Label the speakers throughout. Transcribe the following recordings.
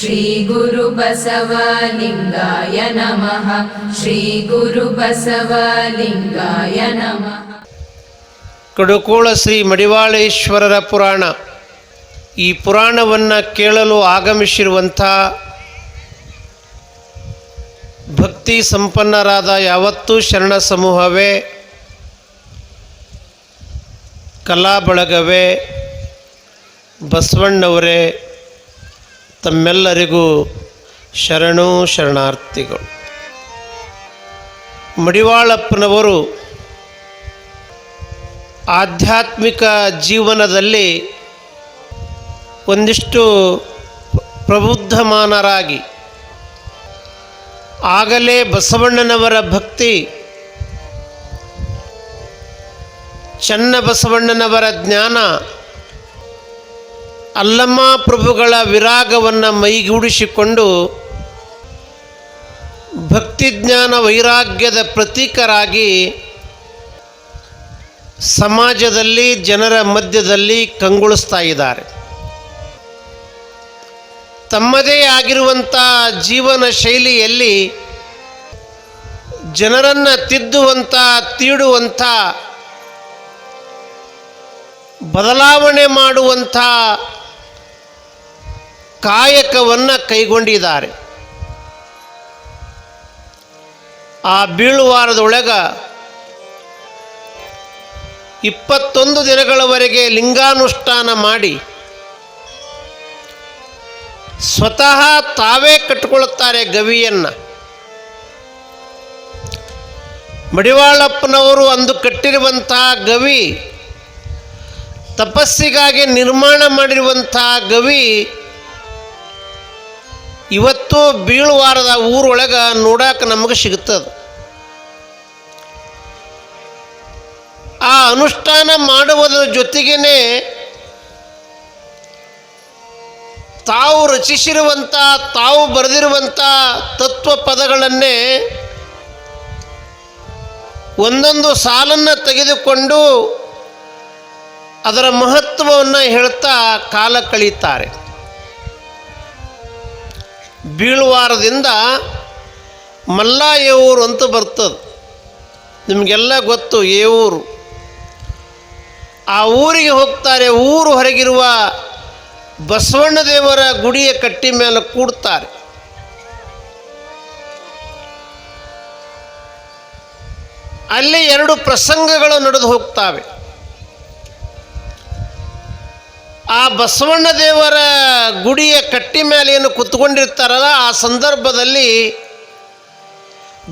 Speaker 1: ಶ್ರೀ ಗುರು ಬಸವಲಿಂಗಾಯ ನಮಃ. ಶ್ರೀ ಗುರು ಬಸವಲಿಂಗಾಯ ನಮಃ.
Speaker 2: ಕಡುಕೋಳ ಶ್ರೀ ಮಡಿವಾಳೇಶ್ವರರ ಪುರಾಣ. ಈ ಪುರಾಣವನ್ನು ಕೇಳಲು ಆಗಮಿಸಿರುವಂಥ ಭಕ್ತಿ ಸಂಪನ್ನರಾದ ಯಾವತ್ತೂ ಶರಣ ಸಮೂಹವೇ, ಕಲಾ ಬಳಗವೇ, ಬಸವಣ್ಣವರೇ, ತಮ್ಮೆಲ್ಲರಿಗೂ ಶರಣು ಶರಣಾರ್ಥಿಗಳು. ಮಡಿವಾಳಪ್ಪನವರು ಆಧ್ಯಾತ್ಮಿಕ ಜೀವನದಲ್ಲಿ ಒಂದಿಷ್ಟು ಪ್ರಬುದ್ಧಮಾನರಾಗಿ, ಆಗಲೇ ಬಸವಣ್ಣನವರ ಭಕ್ತಿ, ಚನ್ನಬಸವಣ್ಣನವರ ಜ್ಞಾನ, ಅಲ್ಲಮ್ಮ ಪ್ರಭುಗಳ ವಿರಾಗವನ್ನು ಮೈಗೂಡಿಸಿಕೊಂಡು ಭಕ್ತಿಜ್ಞಾನ ವೈರಾಗ್ಯದ ಪ್ರತೀಕರಾಗಿ ಸಮಾಜದಲ್ಲಿ ಜನರ ಮಧ್ಯದಲ್ಲಿ ಕಂಗೊಳಿಸ್ತಾ ಇದ್ದಾರೆ. ತಮ್ಮದೇ ಆಗಿರುವಂಥ ಜೀವನ ಶೈಲಿಯಲ್ಲಿ ಜನರನ್ನು ತಿದ್ದುವಂಥ, ತೀಡುವಂಥ, ಬದಲಾವಣೆ ಮಾಡುವಂಥ ಕಾಯಕವನ್ನು ಕೈಗೊಂಡಿದ್ದಾರೆ. ಆ ಬೀಳುವಾರದೊಳಗೆ 21 ದಿನಗಳವರೆಗೆ ಲಿಂಗಾನುಷ್ಠಾನ ಮಾಡಿ ಸ್ವತಃ ತಾವೇ ಕಟ್ಟಿಕೊಳ್ಳುತ್ತಾರೆ ಗವಿಯನ್ನು. ಮಡಿವಾಳಪ್ಪನವರು ಅಂದು ಕಟ್ಟಿರುವಂತಹ ಗವಿ, ತಪಸ್ಸಿಗಾಗಿ ನಿರ್ಮಾಣ ಮಾಡಿರುವಂಥ ಗವಿ ಇವತ್ತು ಬೀಳುವಾರದ ಊರೊಳಗೆ ನೋಡಕ್ಕೆ ನಮಗೆ ಸಿಗುತ್ತದೆ. ಆ ಅನುಷ್ಠಾನ ಮಾಡುವುದರ ಜೊತೆಗೇ ತಾವು ರಚಿಸಿರುವಂಥ, ತಾವು ಬರೆದಿರುವಂಥ ತತ್ವ ಪದಗಳನ್ನೇ ಒಂದೊಂದು ಸಾಲನ್ನು ತೆಗೆದುಕೊಂಡು ಅದರ ಮಹತ್ವವನ್ನು ಹೇಳ್ತಾ ಕಾಲ ಕಳೀತಾರೆ. ಬೀಳುವಾರದಿಂದ ಮಲ್ಲ ಏವೂರು ಅಂತ ಬರ್ತದೆ, ನಿಮಗೆಲ್ಲ ಗೊತ್ತು. ಏವೂರು, ಆ ಊರಿಗೆ ಹೋಗ್ತಾರೆ. ಊರು ಹೊರಗಿರುವ ಬಸವಣ್ಣ ದೇವರ ಗುಡಿಯ ಕಟ್ಟಿ ಮೇಲೆ ಕೂಡ್ತಾರೆ. ಅಲ್ಲಿ 2 ಪ್ರಸಂಗಗಳು ನಡೆದು ಹೋಗ್ತವೆ. ಆ ಬಸವಣ್ಣ ದೇವರ ಗುಡಿಯ ಕಟ್ಟಿ ಮೇಲೆ ಏನು ಕುತ್ಕೊಂಡಿರ್ತಾರಲ್ಲ, ಆ ಸಂದರ್ಭದಲ್ಲಿ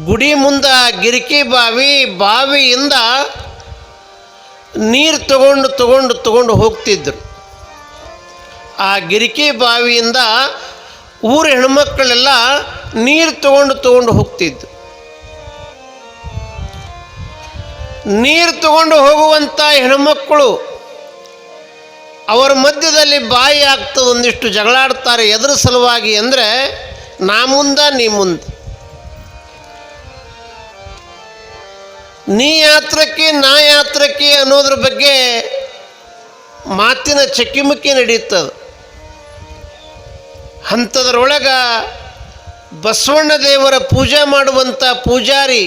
Speaker 2: ಗುಡಿ ಮುಂದೆ ಗಿರಿಕಿ ಬಾವಿಯಿಂದ ನೀರು ತಗೊಂಡು ಹೋಗ್ತಿದ್ರು. ಆ ಗಿರಿಕಿ ಬಾವಿಯಿಂದ ಊರ ಹೆಣ್ಮಕ್ಕಳೆಲ್ಲ ನೀರು ತಗೊಂಡು ಹೋಗ್ತಿದ್ರು. ನೀರು ತಗೊಂಡು ಹೋಗುವಂಥ ಹೆಣ್ಮಕ್ಕಳು ಅವರ ಮಧ್ಯದಲ್ಲಿ ಬಾಯಿ ಆಗ್ತದೆ, ಒಂದಿಷ್ಟು ಜಗಳಾಡ್ತಾರೆ. ಎದ್ರ ಸಲುವಾಗಿ ಅಂದರೆ, ನಾ ಮುಂದೆ ನೀ ಮುಂದೆ, ನೀ ಯಾತ್ರಕ್ಕೆ ನಾ ಯಾತ್ರಕ್ಕೆ ಅನ್ನೋದ್ರ ಬಗ್ಗೆ ಮಾತಿನ ಚಕಿಮಕಿ ನಡೀತದೆ. ಅಂಥದ್ರೊಳಗೆ ಬಸವಣ್ಣ ದೇವರ ಪೂಜೆ ಮಾಡುವಂಥ ಪೂಜಾರಿ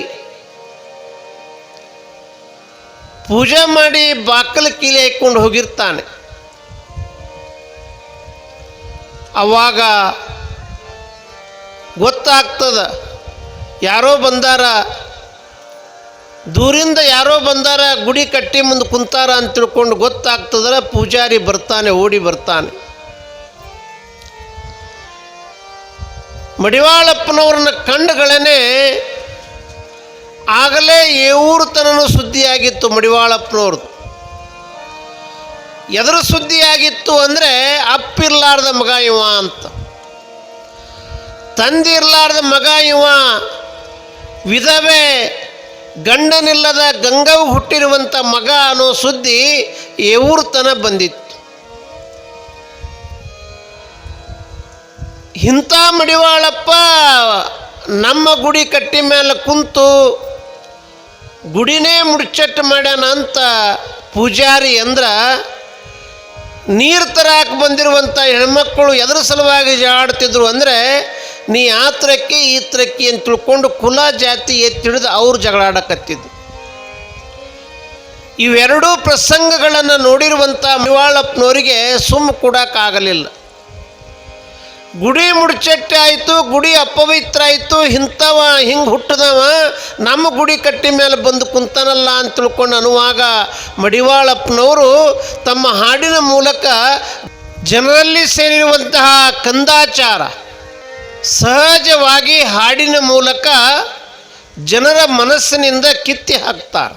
Speaker 2: ಪೂಜೆ ಮಾಡಿ ಬಾಕಲ ಕೀಲಿ ಹಾಕ್ಕೊಂಡು ಹೋಗಿರ್ತಾನೆ. ಅವಾಗ ಗೊತ್ತಾಗ್ತದ, ಯಾರೋ ಬಂದಾರ, ದೂರಿಂದ ಯಾರೋ ಬಂದಾರ, ಗುಡಿ ಕಟ್ಟಿ ಮುಂದೆ ಕುಂತಾರ ಅಂತ ತಿಳ್ಕೊಂಡು ಗೊತ್ತಾಗ್ತದಲ್ಲ, ಪೂಜಾರಿ ಬರ್ತಾನೆ, ಓಡಿ ಬರ್ತಾನೆ. ಮಡಿವಾಳಪ್ಪನವ್ರನ್ನ ಕಂಡುಗಳೇ ಆಗಲೇ ಏವೂರು ತನೂ ಸುದ್ದಿಯಾಗಿತ್ತು ಮಡಿವಾಳಪ್ಪನವ್ರದ್ದು. ಎದುರು ಸುದ್ದಿಯಾಗಿತ್ತು ಅಂದರೆ, ಅಪ್ಪಿರ್ಲಾರ್ದ ಮಗ ಇವ ಅಂತ, ತಂದಿರ್ಲಾರ್ದ ಮಗ ಇವ, ವಿಧವೆ ಗಂಡನಿಲ್ಲದ ಗಂಗವು ಹುಟ್ಟಿರುವಂಥ ಮಗ ಅನ್ನೋ ಸುದ್ದಿ ಏವೂರು ತನ ಬಂದಿತ್ತು. ಇಂಥ ಮಡಿವಾಳಪ್ಪ ನಮ್ಮ ಗುಡಿ ಕಟ್ಟಿ ಮೇಲೆ ಕುಂತು ಗುಡಿನೇ ಮುಡ್ಚಟ್ಟು ಮಾಡ್ಯಾನ ಅಂತ ಪೂಜಾರಿ ಅಂದ್ರೆ ನೀರು ತರಕ್ಕೆ ಬಂದಿರುವಂಥ ಹೆಣ್ಮಕ್ಕಳು ಎದರ ಸಲುವಾಗಿ ಜಾಡ್ತಿದ್ರು ಅಂದರೆ ನೀ ಆ ತ್ರಕ್ಕೆ ಈ ತ್ರಕ್ಕೆ ಅಂತ ತಿಳ್ಕೊಂಡು ಕುಲ ಜಾತಿ ಎತ್ತಿಡಿದು ಅವ್ರು ಜಗಳಾಡಕತ್ತಿದ್ರು. ಇವೆರಡೂ ಪ್ರಸಂಗಗಳನ್ನು ನೋಡಿರುವಂಥ ಮಡಿವಾಳಪ್ಪನವರಿಗೆ ಸುಮ್ಮ ಕೊಡೋಕ್ಕಾಗಲಿಲ್ಲ. ಗುಡಿ ಮುಡ್ಚಟ್ಟೆ ಆಯಿತು, ಗುಡಿ ಅಪವಿತ್ರ ಆಯಿತು, ಇಂಥವ ಹಿಂಗೆ ಹುಟ್ಟಿದವ ನಮ್ಮ ಗುಡಿ ಕಟ್ಟಿ ಮೇಲೆ ಬಂದು ಕುಂತನಲ್ಲ ಅಂತ ತಿಳ್ಕೊಂಡು ಅನ್ನುವಾಗ ಮಡಿವಾಳಪ್ಪನವರು ತಮ್ಮ ಹಾಡಿನ ಮೂಲಕ ಜನರಲ್ಲಿ ಸೇರಿರುವಂತಹ ಕಂದಾಚಾರ ಸಹಜವಾಗಿ ಹಾಡಿನ ಮೂಲಕ ಜನರ ಮನಸ್ಸಿನಿಂದ ಕಿತ್ತಿ ಹಾಕ್ತಾರೆ.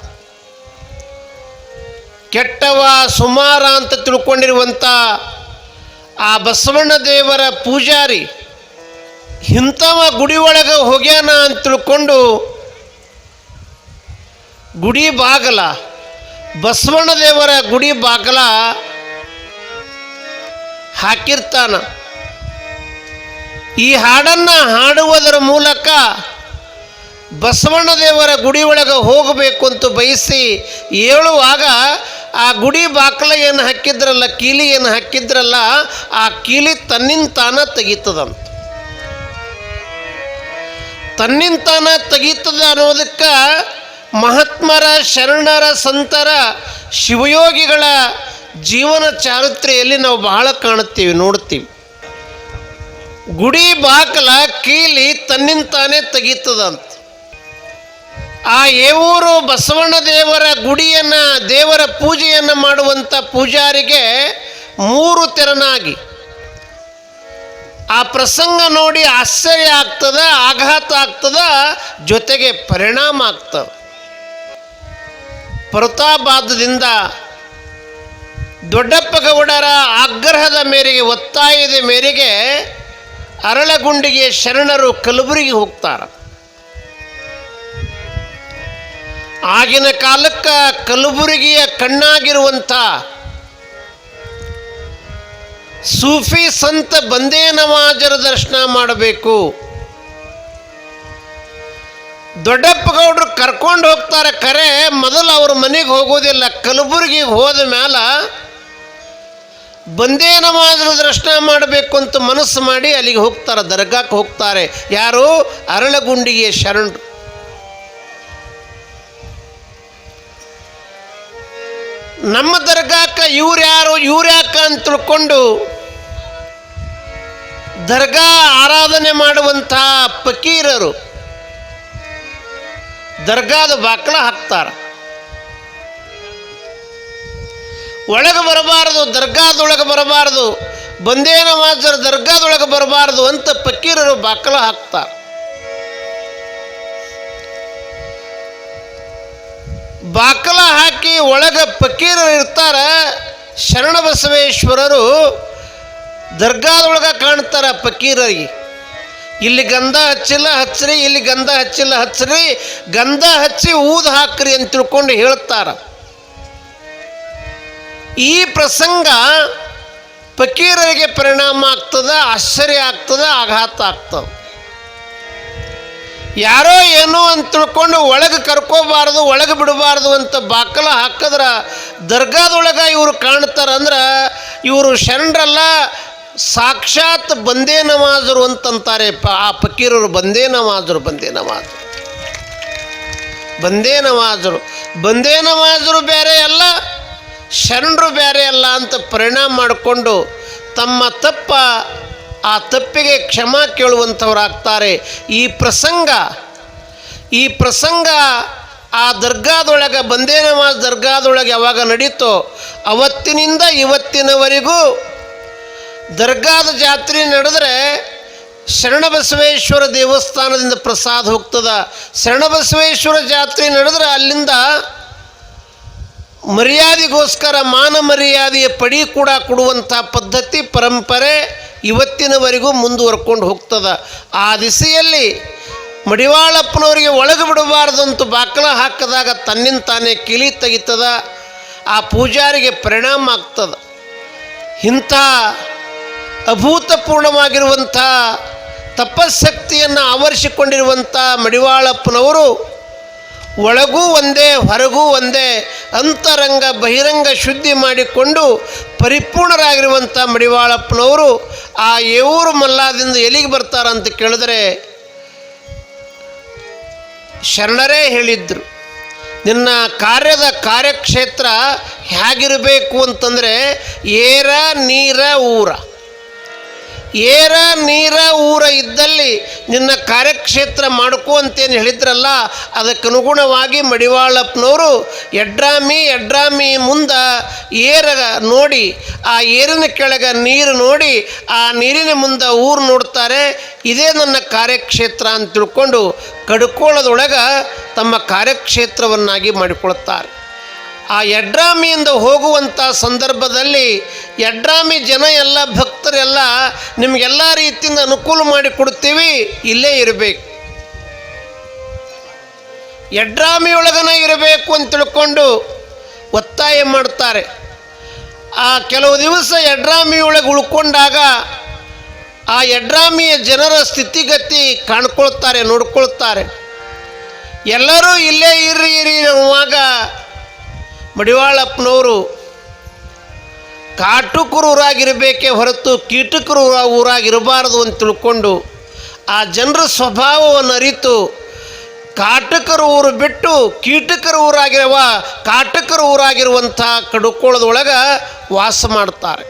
Speaker 2: ಕೆಟ್ಟವ ಸುಮಾರ ಅಂತ ತಿಳ್ಕೊಂಡಿರುವಂಥ ಆ ಬಸವಣ್ಣ ದೇವರ ಪೂಜಾರಿ ಇಂಥವ ಗುಡಿ ಒಳಗೆ ಹೋಗ್ಯಾನ ಅಂತ ತಿಳ್ಕೊಂಡು ಗುಡಿ ಬಾಗಲ ಬಸವಣ್ಣ ದೇವರ ಗುಡಿ ಬಾಗಲ ಹಾಕಿರ್ತಾನ. ಈ ಹಾಡನ್ನು ಹಾಡುವುದರ ಮೂಲಕ ಬಸವಣ್ಣ ದೇವರ ಗುಡಿ ಒಳಗೆ ಹೋಗಬೇಕು ಅಂತ ಬಯಸಿ ಹೇಳುವಾಗ ಆ ಗುಡಿ ಬಾಕಲ ಏನು ಹಾಕಿದ್ರಲ್ಲ, ಕೀಲಿ ಏನು ಹಾಕಿದ್ರಲ್ಲ, ಆ ಕೀಲಿ ತನ್ನಿಂತಾನ ತೆಗೀತದಂತ. ತನ್ನಿಂತಾನ ತೆಗೀತದ ಅನ್ನೋದಕ್ಕೆ ಮಹಾತ್ಮರ, ಶರಣರ, ಸಂತರ, ಶಿವಯೋಗಿಗಳ ಜೀವನ ಚಾರಿತ್ರೆಯಲ್ಲಿ ನಾವು ಬಹಳ ಕಾಣುತ್ತೀವಿ, ನೋಡ್ತೀವಿ. ಗುಡಿ ಬಾಕಲ ಕೀಲಿ ತನ್ನಿಂತಾನೇ ತೆಗೀತದಂತ. ಆ ಏವೂರು ಬಸವಣ್ಣ ದೇವರ ಗುಡಿಯನ್ನು, ದೇವರ ಪೂಜೆಯನ್ನು ಮಾಡುವಂಥ ಪೂಜಾರಿಗೆ ಮೂರು ತೆರನಾಗಿ ಆ ಪ್ರಸಂಗ ನೋಡಿ ಆಶ್ಚರ್ಯ ಆಗ್ತದ, ಆಘಾತ ಆಗ್ತದ, ಜೊತೆಗೆ ಪರಿಣಾಮ ಆಗ್ತದೆ. ಪ್ರತಾಪಾದದಿಂದ ದೊಡ್ಡಪ್ಪ ಗೌಡರ ಆಗ್ರಹದ ಮೇರೆಗೆ, ಒತ್ತಾಯದ ಮೇರೆಗೆ ಅರಳಗುಂಡಿಗೆ ಶರಣರು ಕಲಬುರಗಿ ಹೋಗ್ತಾರೆ. ಆಗಿನ ಕಾಲಕ್ಕೆ ಕಲಬುರಗಿಯ ಕಣ್ಣಾಗಿರುವಂಥ ಸೂಫಿ ಸಂತ ಬಂದೇ ನವಾಜರ ದರ್ಶನ ಮಾಡಬೇಕು. ದೊಡ್ಡಪ್ಪ ಗೌಡರು ಕರ್ಕೊಂಡು ಹೋಗ್ತಾರೆ, ಕರೆ ಮೊದಲು ಅವ್ರ ಮನೆಗೆ ಹೋಗೋದಿಲ್ಲ. ಕಲಬುರಗಿಗೆ ಹೋದ ಮೇಲೆ ಬಂದೇ ನವಾಜರ ದರ್ಶನ ಮಾಡಬೇಕು ಅಂತ ಮನಸ್ಸು ಮಾಡಿ ಅಲ್ಲಿಗೆ ಹೋಗ್ತಾರೆ, ದರ್ಗಾಕ್ಕೆ ಹೋಗ್ತಾರೆ. ಯಾರು? ಅರಳಗುಂಡಿಗೆ ಶರಣರು. ನಮ್ಮ ದರ್ಗಾಕ್ಕೆ ಇವ್ರ್ಯಾಕ ಅಂತ ತಿಳ್ಕೊಂಡು ದರ್ಗಾ ಆರಾಧನೆ ಮಾಡುವಂಥ ಫಕೀರರು ದರ್ಗಾದ ಬಾಕಲ ಹಾಕ್ತಾರೆ. ಒಳಗೆ ಬರಬಾರದು, ದರ್ಗಾದೊಳಗೆ ಬರಬಾರದು, ಬಂದೇ ನವಾಜರ ದರ್ಗಾದೊಳಗೆ ಬರಬಾರದು ಅಂತ ಫಕೀರರು ಬಾಕಲ ಹಾಕ್ತಾರೆ. ಬಾಕಲ ಹಾಕಿ ಒಳಗೆ ಫಕೀರರು ಇರ್ತಾರೆ. ಶರಣಬಸವೇಶ್ವರರು ದರ್ಗಾದೊಳಗೆ ಕಾಣ್ತಾರೆ ಫಕೀರರಿಗೆ. ಇಲ್ಲಿ ಗಂಧ ಹಚ್ಚಿಲ್ಲ ಹಚ್ಚ್ರಿ, ಇಲ್ಲಿ ಗಂಧ ಹಚ್ಚಿಲ್ಲ ಹಚ್ಚ್ರಿ, ಗಂಧ ಹಚ್ಚಿ ಊದು ಹಾಕ್ರಿ ಅಂತ ತಿಳ್ಕೊಂಡು ಹೇಳ್ತಾರೆ. ಈ ಪ್ರಸಂಗ ಫಕೀರರಿಗೆ ಪರಿಣಾಮ ಆಗ್ತದೆ, ಆಶ್ಚರ್ಯ ಆಗ್ತದೆ, ಆಘಾತ ಆಗ್ತದೆ. ಯಾರೋ ಏನೋ ಅಂತ ತಿಳ್ಕೊಂಡು ಒಳಗೆ ಕರ್ಕೋಬಾರ್ದು, ಒಳಗೆ ಬಿಡಬಾರ್ದು ಅಂತ ಬಾಕಲ ಹಾಕಿದ್ರೆ ದರ್ಗಾದೊಳಗೆ ಇವರು ಕಾಣ್ತಾರಂದ್ರೆ ಇವರು ಶರಣರಲ್ಲ, ಸಾಕ್ಷಾತ್ ಬಂದೇ ನವಾಜರು ಅಂತಂತಾರೆ. ಆ ಫಕೀರರು ಬಂದೇ ನವಾಜರು, ಬಂದೇ ನವಾಜರು, ಬಂದೇ ನವಾಜರು. ಬಂದೇ ನವಾಜರು ಬೇರೆ ಅಲ್ಲ, ಶರಣರು ಬೇರೆ ಅಲ್ಲ ಅಂತ ಪರಿಣಾಮ ಮಾಡಿಕೊಂಡು ತಮ್ಮ ಆ ತಪ್ಪಿಗೆ ಕ್ಷಮಾ ಕೇಳುವಂಥವರಾಗ್ತಾರೆ. ಈ ಪ್ರಸಂಗ ಆ ದರ್ಗಾದೊಳಗೆ, ಬಂದೇ ನವಾಜ್ ದರ್ಗಾದೊಳಗೆ ಯಾವಾಗ ನಡೀತೋ ಅವತ್ತಿನಿಂದ ಇವತ್ತಿನವರೆಗೂ ದರ್ಗಾದ ಜಾತ್ರೆ ನಡೆದ್ರೆ ಶರಣಬಸವೇಶ್ವರ ದೇವಸ್ಥಾನದಿಂದ ಪ್ರಸಾದ ಹೋಗ್ತದ. ಶರಣಬಸವೇಶ್ವರ ಜಾತ್ರೆ ನಡೆದ್ರೆ ಅಲ್ಲಿಂದ ಮರ್ಯಾದೆಗೋಸ್ಕರ ಮಾನ ಮರ್ಯಾದೆಯ ಪಡಿ ಕೂಡ ಕೊಡುವಂಥ ಪದ್ಧತಿ, ಪರಂಪರೆ ಇವತ್ತಿನವರೆಗೂ ಮುಂದುವರ್ಕೊಂಡು ಹೋಗ್ತದ. ಆ ದಿಸೆಯಲ್ಲಿ ಮಡಿವಾಳಪ್ಪನವರಿಗೆ ಒಳಗೆ ಬಿಡಬಾರ್ದಂತೂ ಬಾಕಲ ಹಾಕಿದಾಗ ತನ್ನಿಂತಾನೇ ಕಿಲಿ ತೆಗಿತದ. ಆ ಪೂಜಾರಿಗೆ ಪರಿಣಾಮ ಆಗ್ತದ. ಇಂಥ ಅಭೂತಪೂರ್ಣವಾಗಿರುವಂಥ ತಪಶಕ್ತಿಯನ್ನು ಆವರಿಸಿಕೊಂಡಿರುವಂಥ ಮಡಿವಾಳಪ್ಪನವರು ಒಳಗೂ ಒಂದೇ ಹೊರಗೂ ಒಂದೇ ಅಂತರಂಗ ಬಹಿರಂಗ ಶುದ್ಧಿ ಮಾಡಿಕೊಂಡು ಪರಿಪೂರ್ಣರಾಗಿರುವಂಥ ಮಡಿವಾಳಪ್ಪನವರು ಆ ಏವೂರು ಮಲ್ಲಾದಿಂದ ಎಲ್ಲಿಗೆ ಬರ್ತಾರಂತ ಕೇಳಿದ್ರೆ ಶರಣರೇ ಹೇಳಿದ್ರು, ನಿನ್ನ ಕಾರ್ಯಕ್ಷೇತ್ರ ಹೇಗಿರಬೇಕು ಅಂತಂದರೆ ಏರ ನೀರ ಊರ, ಏರ ನೀರ ಊರ ಇದ್ದಲ್ಲಿ ನಿನ್ನ ಕಾರ್ಯಕ್ಷೇತ್ರ ಮಾಡ್ಕೋ ಅಂತೇನು ಹೇಳಿದ್ರಲ್ಲ, ಅದಕ್ಕನುಗುಣವಾಗಿ ಮಡಿವಾಳಪ್ಪನವರು ಎಡ್ರಾಮಿ ಮುಂದೆ ಏರ ನೋಡಿ, ಆ ಏರಿನ ಕೆಳಗೆ ನೀರು ನೋಡಿ, ಆ ನೀರಿನ ಮುಂದೆ ಊರು ನೋಡ್ತಾರೆ. ಇದೇ ನನ್ನ ಕಾರ್ಯಕ್ಷೇತ್ರ ಅಂತ ತಿಳ್ಕೊಂಡು ಕಡ್ಕೊಳ್ಳೋದೊಳಗೆ ತಮ್ಮ ಕಾರ್ಯಕ್ಷೇತ್ರವನ್ನಾಗಿ ಮಾಡಿಕೊಳ್ತಾರೆ. ಆ ಎಡ್ರಾಮಿಯಿಂದ ಹೋಗುವಂಥ ಸಂದರ್ಭದಲ್ಲಿ ಎಡ್ರಾಮಿ ಜನ ಎಲ್ಲ ಭಕ್ತರೆಲ್ಲ ನಿಮಗೆಲ್ಲ ರೀತಿಯಿಂದ ಅನುಕೂಲ ಮಾಡಿಕೊಡ್ತೀವಿ, ಇಲ್ಲೇ ಇರಬೇಕು, ಎಡ್ರಾಮಿಯೊಳಗನ ಇರಬೇಕು ಅಂತ ತಿಳ್ಕೊಂಡು ಒತ್ತಾಯ ಮಾಡ್ತಾರೆ. ಆ ಕೆಲವು ದಿವಸ ಎಡ್ರಾಮಿಯೊಳಗೆ ಉಳ್ಕೊಂಡಾಗ ಆ ಎಡ್ರಾಮಿಯ ಜನರ ಸ್ಥಿತಿಗತಿ ಕಾಣ್ಕೊಳ್ತಾರೆ, ನೋಡ್ಕೊಳ್ತಾರೆ. ಎಲ್ಲರೂ ಇಲ್ಲೇ ಇರ್ರಿ ಅನ್ನುವಾಗ ಮಡಿವಾಳಪ್ಪನವರು ಕಾಟುಕರು ಊರಾಗಿರಬೇಕೇ ಹೊರತು ಕೀಟಕರು ಊರಾಗಿರಬಾರದು ಅಂತ ತಿಳ್ಕೊಂಡು ಆ ಜನರ ಸ್ವಭಾವವನ್ನು ಅರಿತು ಕಾಟಕರ ಊರು ಬಿಟ್ಟು ಕಾಟಕರ ಊರಾಗಿರುವಂಥ ಕಡುಕೋಳದೊಳಗೆ ವಾಸ ಮಾಡ್ತಾರೆ.